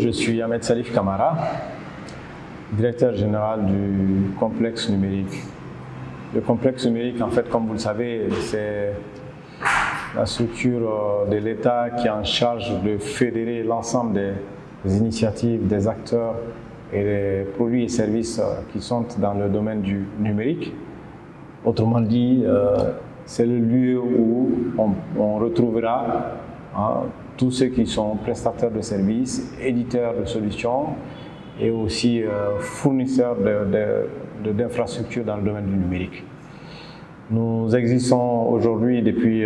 je suis Ahmed Salif Kamara, directeur général du complexe numérique. Le complexe numérique, en fait, comme vous le savez, c'est la structure de l'État qui est en charge de fédérer l'ensemble des initiatives, des acteurs et des produits et services qui sont dans le domaine du numérique. Autrement dit, c'est le lieu où on retrouvera tous ceux qui sont prestataires de services, éditeurs de solutions et aussi fournisseurs d'infrastructures dans le domaine du numérique. Nous existons aujourd'hui depuis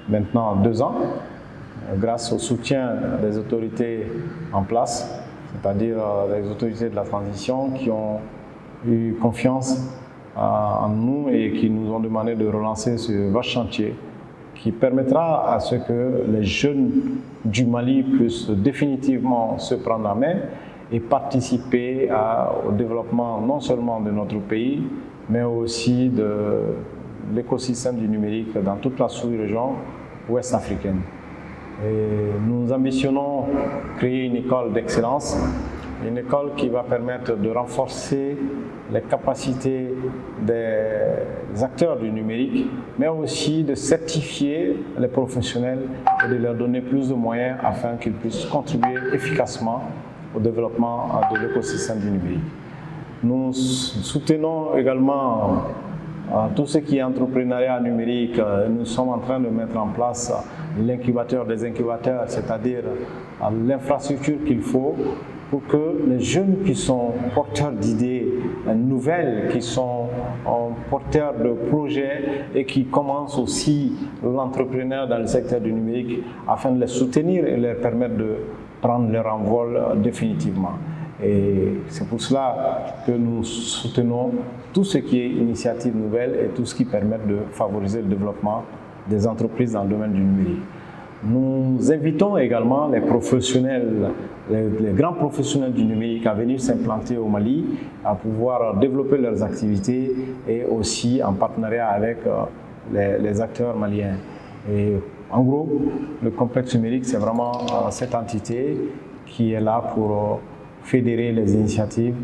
maintenant 2 ans grâce au soutien des autorités en place, c'est-à-dire les autorités de la transition qui ont eu confiance en nous et qui nous ont demandé de relancer ce vaste chantier qui permettra à ce que les jeunes du Mali puissent définitivement se prendre en main et participer au développement non seulement de notre pays, mais aussi de l'écosystème du numérique dans toute la sous-région ouest africaine. Et nous ambitionnons créer une école d'excellence, une école qui va permettre de renforcer les capacités des acteurs du numérique, mais aussi de certifier les professionnels et de leur donner plus de moyens afin qu'ils puissent contribuer efficacement au développement de l'écosystème du numérique. Nous soutenons également tout ce qui est entrepreneuriat numérique. Nous sommes en train de mettre en place l'incubateur des incubateurs, c'est-à-dire l'infrastructure qu'il faut pour que les jeunes qui sont porteurs d'idées nouvelles, qui sont porteurs de projets et qui commencent aussi l'entrepreneuriat dans le secteur du numérique afin de les soutenir et leur permettre de prendre leur envol définitivement. Et c'est pour cela que nous soutenons tout ce qui est initiative nouvelle et tout ce qui permet de favoriser le développement des entreprises dans le domaine du numérique. Nous invitons également les professionnels, les grands professionnels du numérique à venir s'implanter au Mali, à pouvoir développer leurs activités et aussi en partenariat avec les acteurs maliens. Et en gros, le complexe numérique, c'est vraiment cette entité qui est là pour fédérer les initiatives,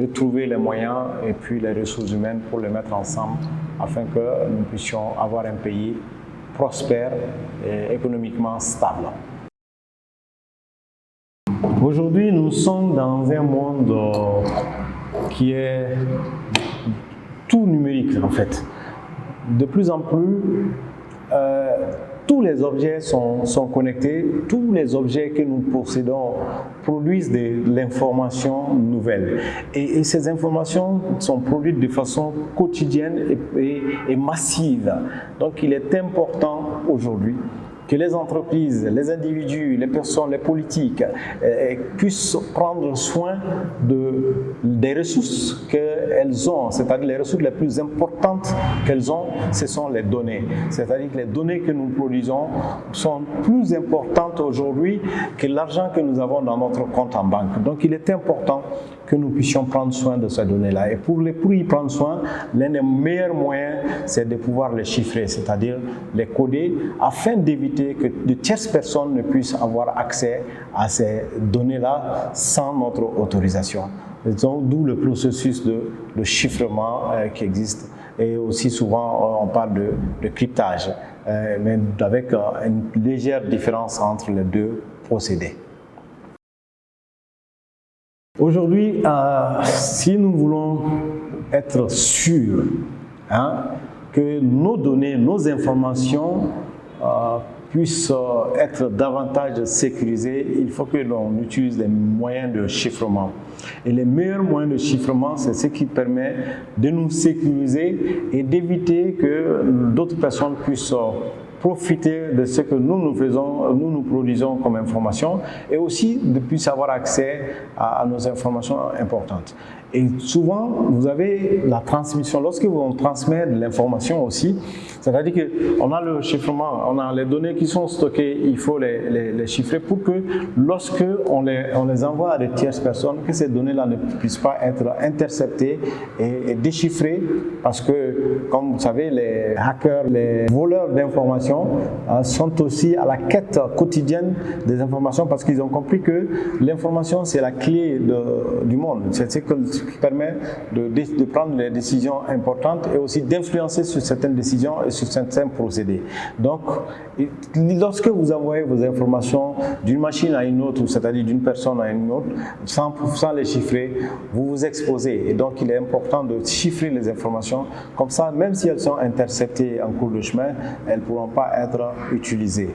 retrouver les moyens et puis les ressources humaines pour les mettre ensemble afin que nous puissions avoir un pays prospère et économiquement stable. Aujourd'hui, nous sommes dans un monde qui est tout numérique en fait. De plus en plus, tous les objets sont connectés, tous les objets que nous possédons produisent de l'information nouvelle. Et ces informations sont produites de façon quotidienne et massive. Donc il est important aujourd'hui que les entreprises, les individus, les personnes, les politiques puissent prendre soin des ressources qu'elles ont, c'est-à-dire les ressources les plus importantes qu'elles ont, ce sont les données. C'est-à-dire que les données que nous produisons sont plus importantes aujourd'hui que l'argent que nous avons dans notre compte en banque. Donc il est important que nous puissions prendre soin de ces données-là. Et pour y prendre soin, l'un des meilleurs moyens, c'est de pouvoir les chiffrer, c'est-à-dire les coder, afin d'éviter que de tierces personnes ne puissent avoir accès à ces données-là sans notre autorisation. D'où le processus de chiffrement qui existe. Et aussi souvent, on parle de cryptage, mais avec une légère différence entre les deux procédés. Aujourd'hui, si nous voulons être sûrs que nos données, nos informations puissent être davantage sécurisées, il faut que l'on utilise les moyens de chiffrement. Et les meilleurs moyens de chiffrement, c'est ce qui permet de nous sécuriser et d'éviter que d'autres personnes puissent profiter de ce que nous faisons, nous produisons comme information et aussi de puisse avoir accès à nos informations importantes. Et souvent, vous avez la transmission. Lorsque on transmet de l'information aussi, c'est-à-dire qu'on a le chiffrement, on a les données qui sont stockées, il faut les chiffrer pour que lorsque on les envoie à des tierces personnes, que ces données-là ne puissent pas être interceptées et déchiffrées, parce que, comme vous savez, les hackers, les voleurs d'informations l'information sont aussi à la quête quotidienne des informations parce qu'ils ont compris que l'information c'est la clé du monde. C'est ce qui permet de prendre les décisions importantes et aussi d'influencer sur certaines décisions et sur certains procédés. Donc, lorsque vous envoyez vos informations d'une machine à une autre, c'est-à-dire d'une personne à une autre, sans les chiffrer, vous vous exposez. Et donc, il est important de chiffrer les informations. Comme ça, même si elles sont interceptées en cours de chemin, elles ne pourront pas être utilisées.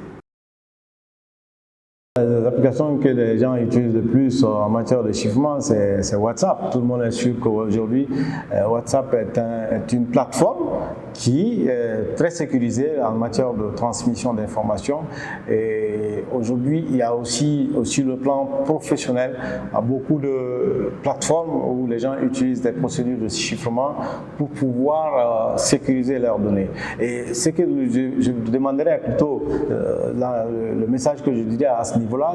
Les applications que les gens utilisent le plus en matière de chiffrement, c'est WhatsApp. Tout le monde est sûr qu'aujourd'hui, WhatsApp est une plateforme qui est très sécurisée en matière de transmission d'informations. Et aujourd'hui, il y a aussi le plan professionnel, il y a beaucoup de plateformes où les gens utilisent des procédures de chiffrement pour pouvoir sécuriser leurs données. Et ce que je vous demanderais plutôt, le message que je dirais à ce niveau-là,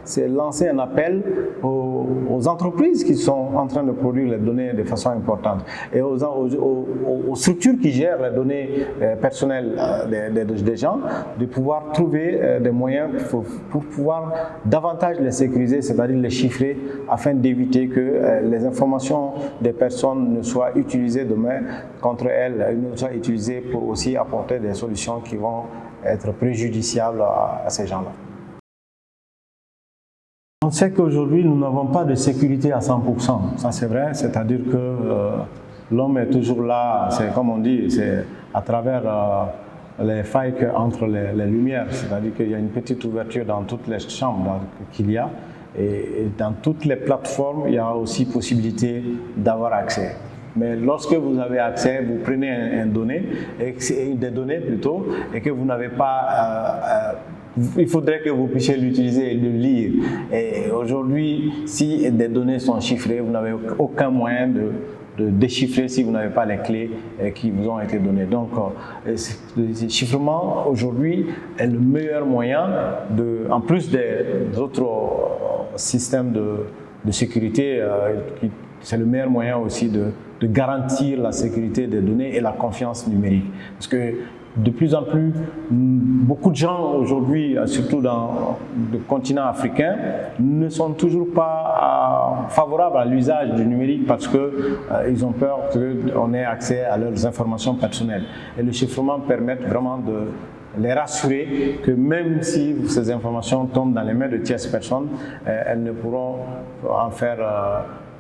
c'est lancer un appel aux entreprises qui sont en train de produire les données de façon importante et aux structures qui gèrent les données personnelles des gens, de pouvoir trouver des moyens pour pouvoir davantage les sécuriser, c'est-à-dire les chiffrer, afin d'éviter que les informations des personnes ne soient utilisées demain contre elles, ne soient utilisées pour aussi apporter des solutions qui vont être préjudiciables à ces gens-là. On sait qu'aujourd'hui, nous n'avons pas de sécurité à 100%. Ça, c'est vrai, c'est-à-dire que l'homme est toujours là, c'est comme on dit, c'est à travers les failles entre les lumières. C'est-à-dire qu'il y a une petite ouverture dans toutes les chambres qu'il y a. Et dans toutes les plateformes, il y a aussi possibilité d'avoir accès. Mais lorsque vous avez accès, vous prenez des données plutôt, et que vous n'avez pas... il faudrait que vous puissiez l'utiliser et le lire. Et aujourd'hui, si des données sont chiffrées, vous n'avez aucun moyen de déchiffrer si vous n'avez pas les clés qui vous ont été données. Donc, le chiffrement aujourd'hui est le meilleur moyen, en plus des autres systèmes de sécurité, c'est le meilleur moyen aussi de garantir la sécurité des données et la confiance numérique. Parce que de plus en plus, beaucoup de gens aujourd'hui, surtout dans le continent africain, ne sont toujours pas favorables à l'usage du numérique parce qu'ils ont peur qu'on ait accès à leurs informations personnelles. Et le chiffrement permet vraiment de les rassurer que même si ces informations tombent dans les mains de tierces personnes, elles ne pourront en faire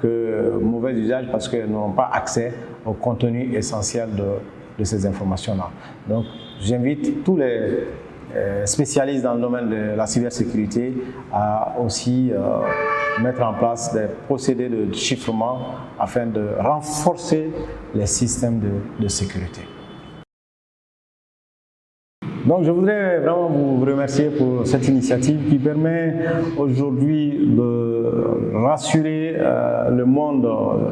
que mauvais usage parce qu'elles n'auront pas accès au contenu essentiel de ces informations-là. Donc, j'invite tous les spécialistes dans le domaine de la cybersécurité à aussi mettre en place des procédés de chiffrement afin de renforcer les systèmes de sécurité. Donc, je voudrais vraiment vous remercier pour cette initiative qui permet aujourd'hui de rassurer le monde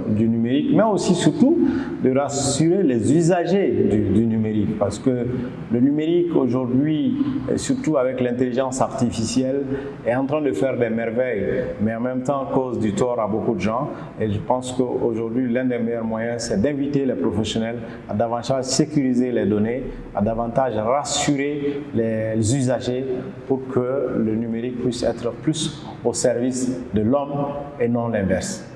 du numérique, mais aussi surtout de rassurer les usagers du numérique, parce que le numérique aujourd'hui, surtout avec l'intelligence artificielle, est en train de faire des merveilles, mais en même temps cause du tort à beaucoup de gens. Et je pense qu'aujourd'hui, l'un des meilleurs moyens, c'est d'inviter les professionnels à davantage sécuriser les données, à davantage rassurer les usagers pour que le numérique puisse être plus au service de l'homme et non l'inverse.